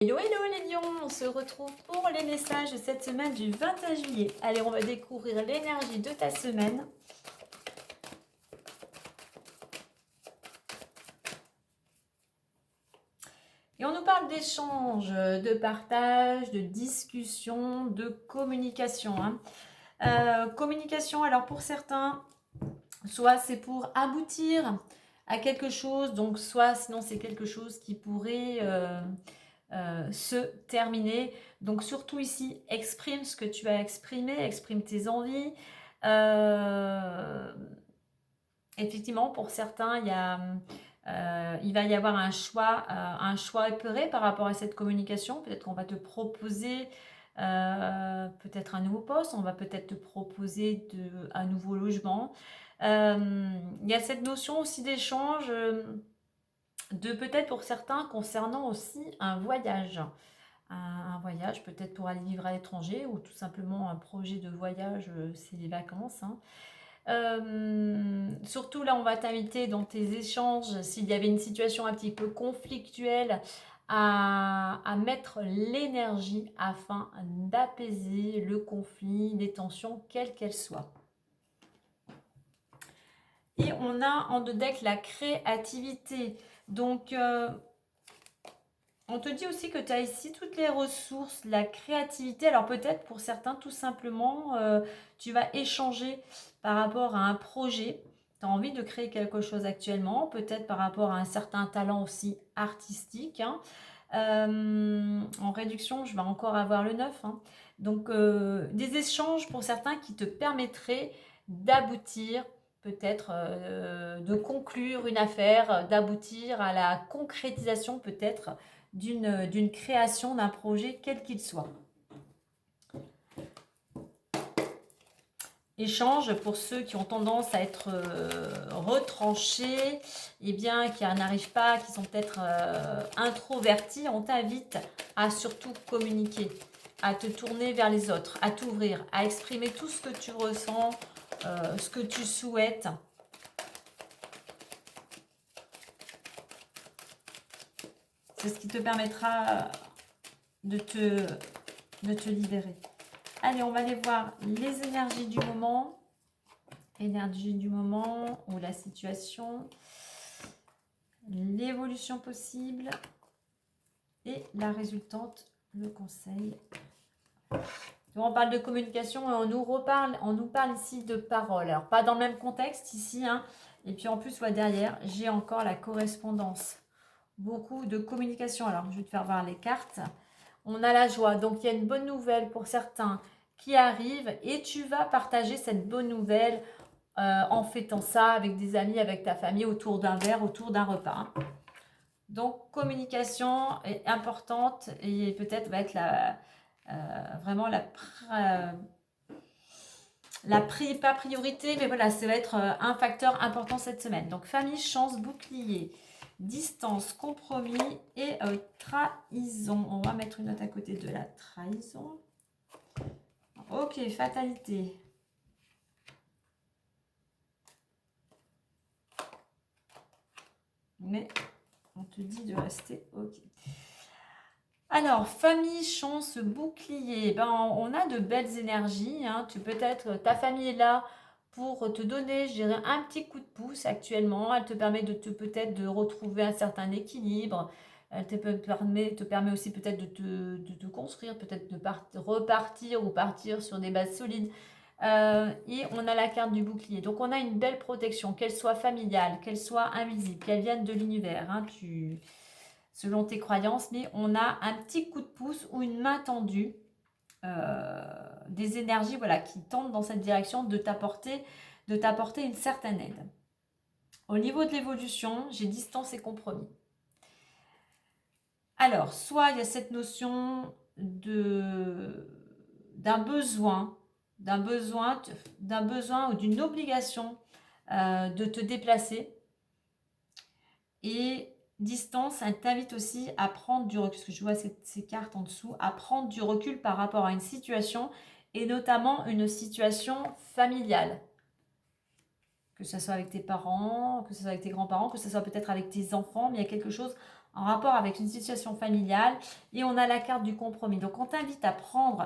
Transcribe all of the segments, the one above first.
Hello, hello les lions, on se retrouve pour les messages de cette semaine du 21 juillet. Allez, on va découvrir l'énergie de ta semaine. Et on nous parle d'échange, de partage, de discussion, de communication. Communication, alors pour certains, soit c'est pour aboutir à quelque chose, donc soit sinon c'est quelque chose qui pourrait... se terminer. Donc surtout ici, exprime ce que tu as exprimé, exprime tes envies. Effectivement, pour certains, il va y avoir un choix épeuré par rapport à cette communication. Peut-être qu'on va te proposer peut-être un nouveau poste, on va peut-être te proposer un nouveau logement. Il y a cette notion aussi d'échange de peut-être pour certains concernant aussi un voyage. Un voyage peut-être pour aller vivre à l'étranger ou tout simplement un projet de voyage, c'est les vacances. Surtout là, on va t'inviter dans tes échanges, s'il y avait une situation un petit peu conflictuelle, à mettre l'énergie afin d'apaiser le conflit, les tensions, quelles qu'elles soient. Et on a en deux decks la créativité. Donc, on te dit aussi que tu as ici toutes les ressources, la créativité. Alors peut-être pour certains, tout simplement, tu vas échanger par rapport à un projet. Tu as envie de créer quelque chose actuellement, peut-être par rapport à un certain talent aussi artistique. En réduction, je vais encore avoir le 9. Donc des échanges pour certains qui te permettraient d'aboutir peut-être de conclure une affaire, d'aboutir à la concrétisation peut-être d'une création, d'un projet, quel qu'il soit. Échange pour ceux qui ont tendance à être retranchés, et bien qui n'arrivent pas, qui sont peut-être introvertis, on t'invite à surtout communiquer, à te tourner vers les autres, à t'ouvrir, à exprimer tout ce que tu ressens, ce que tu souhaites. C'est ce qui te permettra de te libérer. Allez, on va aller voir les énergies du moment. Énergie du moment ou la situation. L'évolution possible. Et la résultante, le conseil. Donc on parle de communication et on nous parle ici de parole. Alors, pas dans le même contexte ici. Et puis en plus, là derrière, j'ai encore la correspondance. Beaucoup de communication. Alors, je vais te faire voir les cartes. On a la joie. Donc, il y a une bonne nouvelle pour certains qui arrive et tu vas partager cette bonne nouvelle en fêtant ça avec des amis, avec ta famille, autour d'un verre, autour d'un repas. Donc, communication est importante et peut-être va être vraiment pas priorité, mais voilà, ça va être un facteur important cette semaine. Donc, famille, chance, bouclier, distance, compromis et trahison. On va mettre une note à côté de la trahison. Ok, fatalité. Mais on te dit de rester ok. Alors, famille, chance, bouclier. Ben, on a de belles énergies. Peut-être ta famille est là pour te donner, je dirais, un petit coup de pouce actuellement. Elle te permet peut-être de retrouver un certain équilibre. Elle te permet aussi peut-être de te construire, peut-être de repartir ou partir sur des bases solides. Et on a la carte du bouclier. Donc on a une belle protection, qu'elle soit familiale, qu'elle soit invisible, qu'elle vienne de l'univers, selon tes croyances. Mais on a un petit coup de pouce ou une main tendue, des énergies qui tendent dans cette direction de t'apporter une certaine aide. Au niveau de l'évolution, j'ai distance et compromis. Alors, soit il y a cette notion d'un besoin ou d'une obligation de te déplacer. Et distance, elle t'invite aussi à prendre du recul, parce que je vois ces cartes en dessous, à prendre du recul par rapport à une situation, et notamment une situation familiale. Que ce soit avec tes parents, que ce soit avec tes grands-parents, que ce soit peut-être avec tes enfants, mais il y a quelque chose en rapport avec une situation familiale et on a la carte du compromis. Donc on t'invite à prendre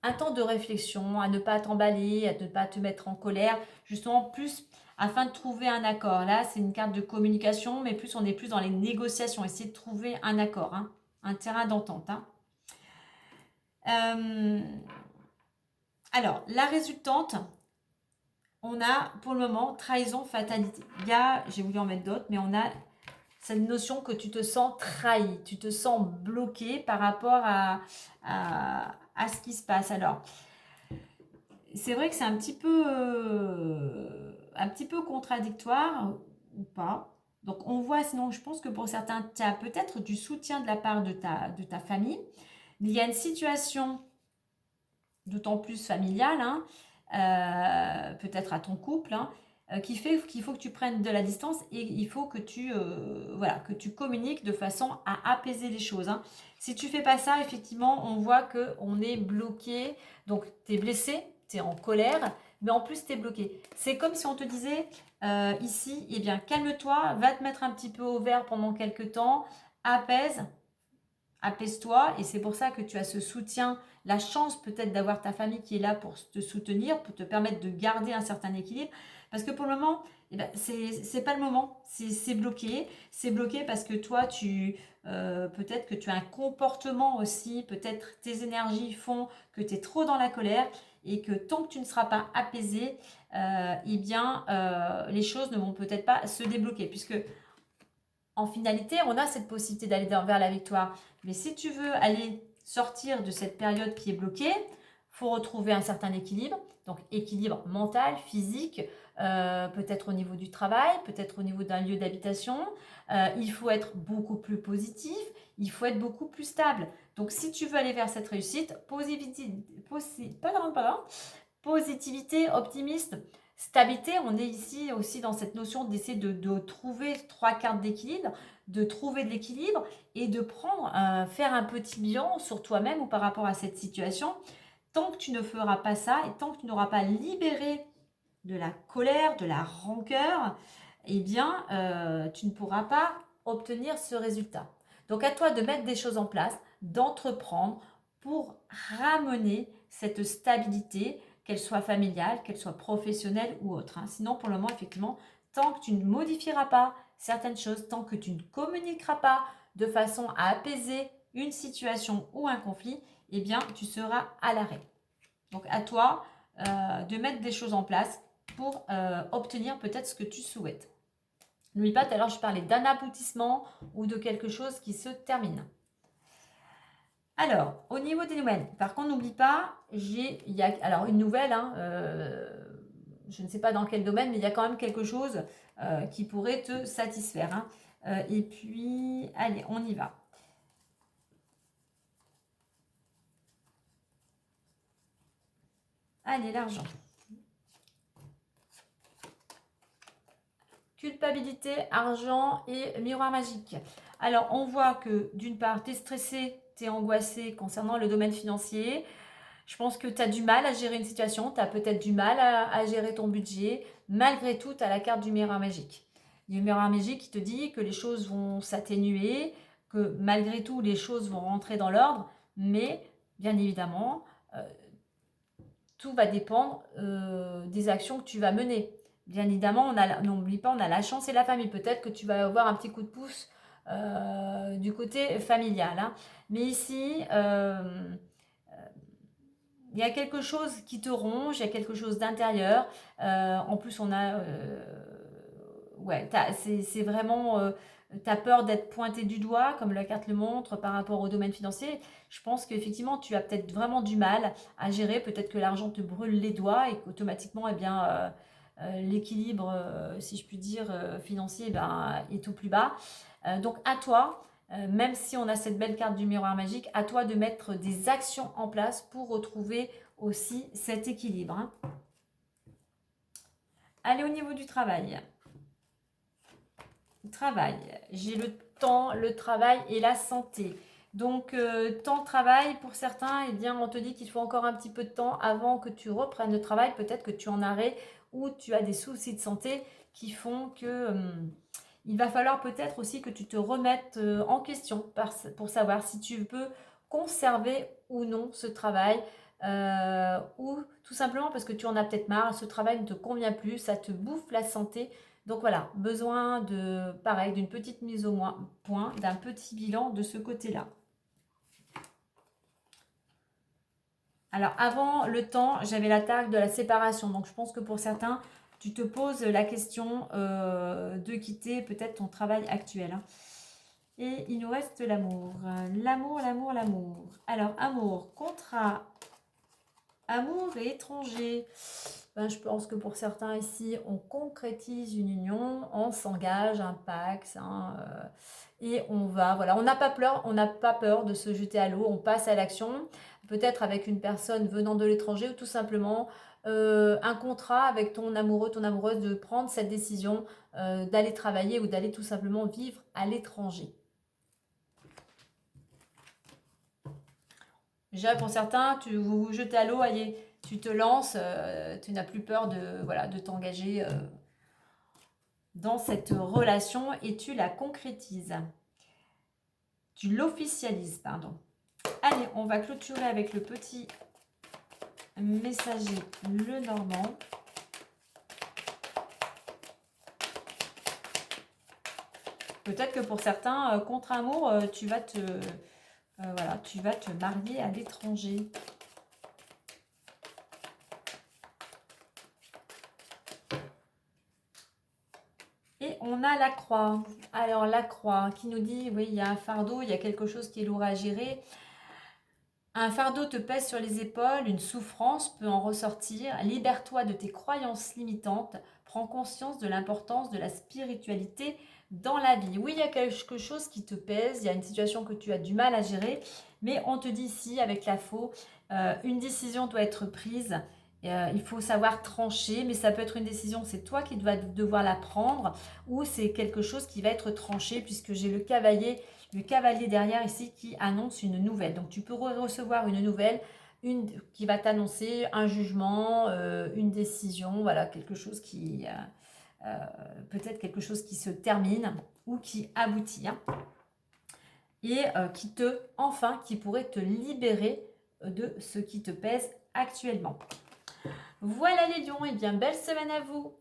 un temps de réflexion, à ne pas t'emballer, à ne pas te mettre en colère, justement plus afin de trouver un accord. Là, c'est une carte de communication, mais plus on est plus dans les négociations, essayer de trouver un accord, hein, un terrain d'entente. Hein. Alors, la résultante, on a pour le moment trahison, fatalité. Il y a, j'ai voulu en mettre d'autres, mais on a cette notion que tu te sens trahi, tu te sens bloqué par rapport à ce qui se passe. Alors, c'est vrai que c'est un petit peu contradictoire ou pas. Donc, on voit, sinon, je pense que pour certains, tu as peut-être du soutien de la part de ta famille. Il y a une situation d'autant plus familiale, hein, peut-être à ton couple, hein, qui fait qu'il faut que tu prennes de la distance et il faut que que tu communiques de façon à apaiser les choses. Hein. Si tu fais pas ça, effectivement, on voit qu'on est bloqué. Donc, tu es blessé, tu es en colère, mais en plus, tu es bloqué. C'est comme si on te disait ici, eh bien, calme-toi, va te mettre un petit peu au vert pendant quelques temps, apaise-toi, et c'est pour ça que tu as ce soutien, la chance peut-être d'avoir ta famille qui est là pour te soutenir, pour te permettre de garder un certain équilibre, parce que pour le moment, eh ben, c'est pas le moment, c'est bloqué parce que toi, peut-être que tu as un comportement aussi, peut-être tes énergies font que tu es trop dans la colère, et que tant que tu ne seras pas apaisé, les choses ne vont peut-être pas se débloquer, puisque en finalité, on a cette possibilité d'aller vers la victoire. Mais si tu veux aller sortir de cette période qui est bloquée, faut retrouver un certain équilibre. Donc équilibre mental, physique, peut-être au niveau du travail, peut-être au niveau d'un lieu d'habitation. Il faut être beaucoup plus positif, il faut être beaucoup plus stable. Donc si tu veux aller vers cette réussite, positivité, optimiste, stabilité, on est ici aussi dans cette notion d'essayer de trouver trois cartes d'équilibre, de trouver de l'équilibre et de faire un petit bilan sur toi-même ou par rapport à cette situation. Tant que tu ne feras pas ça et tant que tu n'auras pas libéré de la colère, de la rancœur, tu ne pourras pas obtenir ce résultat. Donc à toi de mettre des choses en place, d'entreprendre pour ramener cette stabilité, qu'elle soit familiale, qu'elle soit professionnelle ou autre. Hein. Sinon, pour le moment, effectivement, tant que tu ne modifieras pas certaines choses, tant que tu ne communiqueras pas de façon à apaiser une situation ou un conflit, tu seras à l'arrêt. Donc, à toi de mettre des choses en place pour obtenir peut-être ce que tu souhaites. N'oublie pas, tout à l'heure, je parlais d'un aboutissement ou de quelque chose qui se termine. Alors, au niveau des nouvelles, par contre, n'oublie pas, alors une nouvelle, hein, je ne sais pas dans quel domaine, mais il y a quand même quelque chose qui pourrait te satisfaire. Hein. Et puis, allez, on y va. Allez, l'argent. Culpabilité, argent et miroir magique. Alors, on voit que d'une part, tu es stressé, tu es angoissé concernant le domaine financier. Je pense que tu as du mal à gérer une situation, tu as peut-être du mal à gérer ton budget. Malgré tout, tu as la carte du miroir magique. Du miroir magique qui te dit que les choses vont s'atténuer, que malgré tout, les choses vont rentrer dans l'ordre, mais bien évidemment, tout va dépendre des actions que tu vas mener. Bien évidemment, n'oublie pas, on a la chance et la famille. Peut-être que tu vas avoir un petit coup de pouce du côté familial. Hein. Mais ici, il y a quelque chose qui te ronge, il y a quelque chose d'intérieur. En plus, on a... c'est vraiment... tu as peur d'être pointé du doigt, comme la carte le montre, par rapport au domaine financier. Je pense qu'effectivement, tu as peut-être vraiment du mal à gérer. Peut-être que l'argent te brûle les doigts et qu'automatiquement, l'équilibre, si je puis dire, financier est au plus bas. Donc, à toi, même si on a cette belle carte du miroir magique, à toi de mettre des actions en place pour retrouver aussi cet équilibre. Hein. Allez, au niveau du travail. J'ai le temps, le travail et la santé. Donc, temps de travail, pour certains, on te dit qu'il faut encore un petit peu de temps avant que tu reprennes le travail. Peut-être que tu es en arrêt ou tu as des soucis de santé qui font que il va falloir peut-être aussi que tu te remettes en question pour savoir si tu peux conserver ou non ce travail, ou tout simplement parce que tu en as peut-être marre, ce travail ne te convient plus, ça te bouffe la santé. Donc voilà, besoin de, pareil, d'une petite mise au point, d'un petit bilan de ce côté-là. Alors avant le temps, j'avais la tare de la séparation. Donc je pense que pour certains, tu te poses la question de quitter peut-être ton travail actuel, hein. Et il nous reste l'amour. L'amour, l'amour, l'amour. Alors amour, contrat, amour et étranger. Ben, je pense que pour certains ici, on concrétise une union, on s'engage, un pacte, hein, et on va, voilà, on n'a pas peur de se jeter à l'eau, on passe à l'action, peut-être avec une personne venant de l'étranger ou tout simplement un contrat avec ton amoureux, ton amoureuse de prendre cette décision d'aller travailler ou d'aller tout simplement vivre à l'étranger. Déjà pour certains, vous vous jetez à l'eau, allez, tu te lances, tu n'as plus peur de, voilà, de t'engager dans cette relation et tu la concrétises. Tu l'officialises, pardon. Allez, on va clôturer avec le petit messager le Normand. Peut-être que pour certains, contre amour, tu vas te marier à l'étranger. Et on a la croix. Alors la croix qui nous dit, oui, il y a un fardeau, il y a quelque chose qui est lourd à gérer. Un fardeau te pèse sur les épaules, une souffrance peut en ressortir. Libère-toi de tes croyances limitantes. Prends conscience de l'importance de la spiritualité dans la vie. Oui, il y a quelque chose qui te pèse, il y a une situation que tu as du mal à gérer, mais on te dit ici, avec la faux, une décision doit être prise. Il faut savoir trancher, mais ça peut être une décision, c'est toi qui dois devoir la prendre, ou c'est quelque chose qui va être tranché, puisque j'ai le cavalier derrière ici qui annonce une nouvelle. Donc tu peux recevoir une nouvelle, qui va t'annoncer un jugement, une décision, voilà, quelque chose qui peut-être quelque chose qui se termine ou qui aboutit, hein, et qui pourrait te libérer de ce qui te pèse actuellement. Voilà les lions, et bien belle semaine à vous.